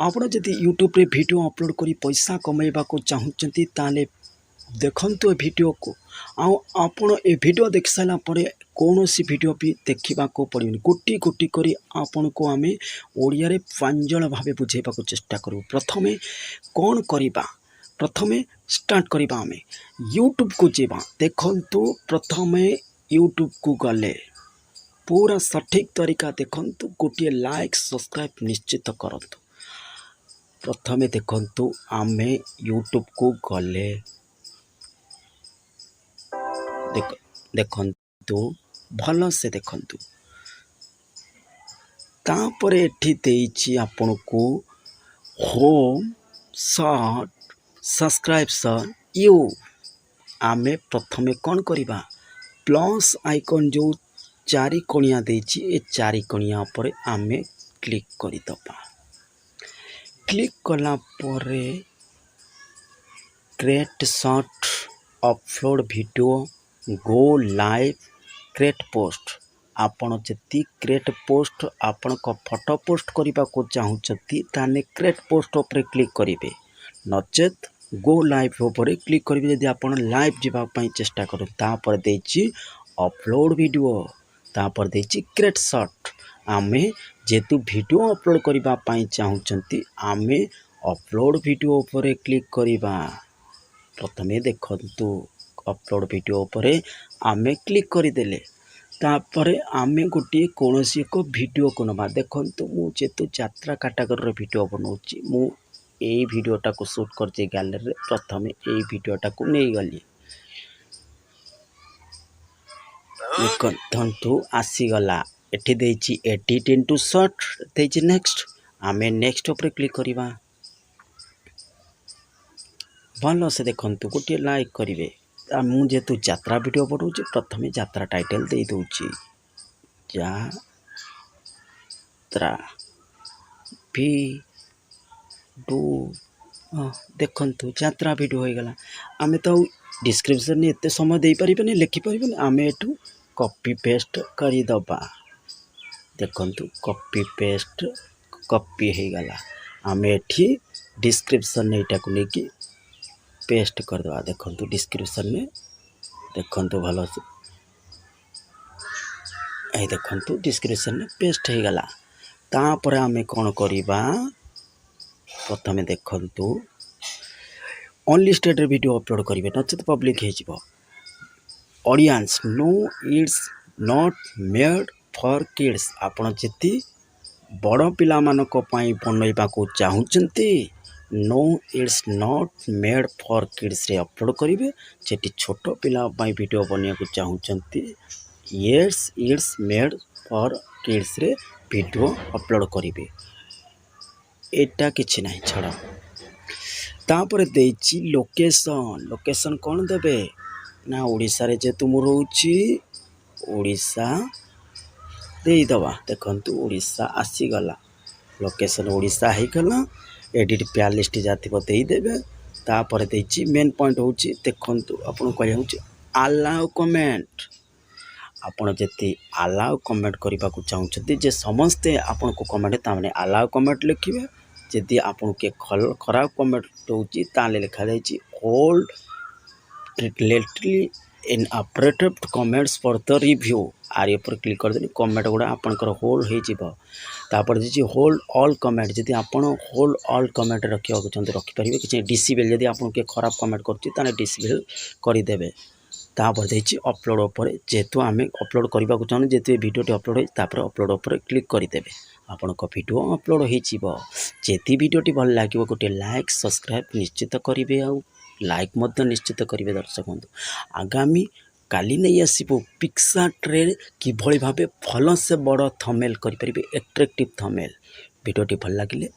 ଆପଣ ଯଦି ୟୁଟ୍ୟୁବରେ ଭିଡ଼ିଓ ଅପଲୋଡ଼ କରି ପଇସା କମାଇବାକୁ ଚାହୁଁଛନ୍ତି ତାହେଲେ ଦେଖନ୍ତୁ ଏ ଭିଡ଼ିଓକୁ। ଆଉ ଆପଣ ଏ ଭିଡ଼ିଓ ଦେଖି ସାରିଲା ପରେ କୌଣସି ଭିଡ଼ିଓ ବି ଦେଖିବାକୁ ପଡ଼ିବନି। ଗୋଟି ଗୋଟି କରି ଆପଣଙ୍କୁ ଆମେ ଓଡ଼ିଆରେ ପ୍ରାଞ୍ଜଳ ଭାବେ ବୁଝାଇବାକୁ ଚେଷ୍ଟା କରିବୁ। ପ୍ରଥମେ କ'ଣ କରିବା? ପ୍ରଥମେ ଷ୍ଟାର୍ଟ କରିବା ଆମେ ୟୁଟ୍ୟୁବକୁ ଯିବା। ଦେଖନ୍ତୁ ପ୍ରଥମେ ୟୁଟ୍ୟୁବକୁ ଗଲେ पूरा सठिक तरीका देखंतु गोटे लाइक सब्सक्राइब निश्चित करंतु। प्रथमे देखंतु आमे यूट्यूब को गले देखंतु भल से देखंतु। तापर एठी देइछि आपनको होम सर्च सब्सक्राइब यू आमे प्रथमे कौन करिबा प्लस आइकन जो चारि कोणिया देइछि ए चारि कोणिया पर आमे क्लिक करिदबा। क्लिक कला परे create short upload video go live create post. आपण जति क्रिएट पोस्ट आपण को फोटो पोस्ट करबा को चाहुचती ताने क्रिएट पोस्ट ऊपर क्लिक करिवे, नचेत गो लाइव ऊपर क्लिक करिवे। यदि आपण लाइव जीवा पई चेष्टा करू तापर देइछि अपलोड वीडियो तापर देइछि क्रिएट शॉर्ट। आमे जेतु वीडियो अपलोड करबा पई चाहुचंती आमे अपलोड वीडियो ऊपर क्लिक करिबा। प्रथमे देखंतु अपलोड वीडियो ऊपर आमे क्लिक करिदेले तापर आमे गोटे कोनोसी एक वीडियो को नबा। देखंतु मु जेतु यात्रा कैटेगरी रो वीडियो बनौछि मु एई वीडियोटा को शूट करछि गैलरी रे। प्रथमे एई वीडियोटा को नै गली देखंतु आसीगला एठी देइछि एडिट इनटू शॉर्ट देइछि नेक्स्ट। आमे नेक्स्ट ऊपर क्लिक करिबा। भल से देखंतु गोटे लाइक करिवे। मु जेतु यात्रा वीडियो बनौछि प्रथमे यात्रा टाइटल दे दोछि यात्रा वीडियो। देखंतु यात्रा वीडियो हो गला। आमे तो डिस्क्रिप्शन में एते समय दे परिबने लिखि परिबने आमे एटू कॉपी पेस्ट करी दबा। देखंतु कॉपी पेस्ट कॉपी हो गला। आमे एठी डिस्क्रिप्शन में एटा को लेके पेस्ट कर दबा। देखंतु डिस्क्रिप्शन में देखंतु भलो से ए देखंतु डिस्क्रिप्शन में पेस्ट हो गला। तापर आमे कोन करिबा प्रथमे देखंतु अनलिस्टेड वीडियो अपलोड करिवे नचेत पब्लिक हे जिवो। Audience no it's not made for kids. आपण जेति बड़ पिला मानको पई बनैबा को चाहुचंती no it's not made for kids रे अपलोड करिवे। जेति छोट पिला पई वीडियो बनिया को चाहुचंती yes it's made for kids रे वीडियो अपलोड करिवे। एटा किछि नाही छड़ा। तापर देइछि लोकेशन। लोकेशन कोन देबे ना ओडिसा रे जेतु मु रहउछि ओडिसा देई दबा। देखंतु ओडिसा आसी गला। लोकेशन ओडिसा हे गला। एडिट प्लेलिस्ट जातिबो देई देबे। तापर देइछि मेन पॉइंट होछि देखंतु आपन कहै होछि अलाउ कमेंट। आपण जेति अलाउ कमेंट करबा को चाहुछथि जे समस्ते आपन को कमेंट ता माने अलाउ कमेंट लिखिबे। यदि आपन के खराब कमेंट होछि ताले लिखा जाइछि होल्ड लेटली in updated comments for the review. आर ऊपर क्लिक कर देनी कमेंट गुड़ा आपनकर होल्ड हो जिवो। तापर जे होल्ड ऑल कमेंट जदि आपण होल्ड ऑल कमेंट रखिया को चंद रखि परिबे। कि डिसेबल जदि आपन के खराब कमेंट करछि ताने डिसेबल करि देबे। तापर देछि अपलोड ऊपर जेतु आमे अपलोड करबा को चाहनु जेतु वीडियो टी अपलोड होई तापर अपलोड ऊपर क्लिक करि देबे। आपन को वीडियो अपलोड हो जिवो। जेति वीडियो टी भल लागिवो गोटे लाइक सब्सक्राइब निश्चित करिवे। आ लाइक मध्य निश्चित करिवे। दर्शक बंधु आगामी काली नहीं आसो पिक्सार्ट रे किभली भाबे भल से बड़ थंबनेल करि परिबे एट्रैक्टिव थंबनेल। वीडियो टी भल लागिले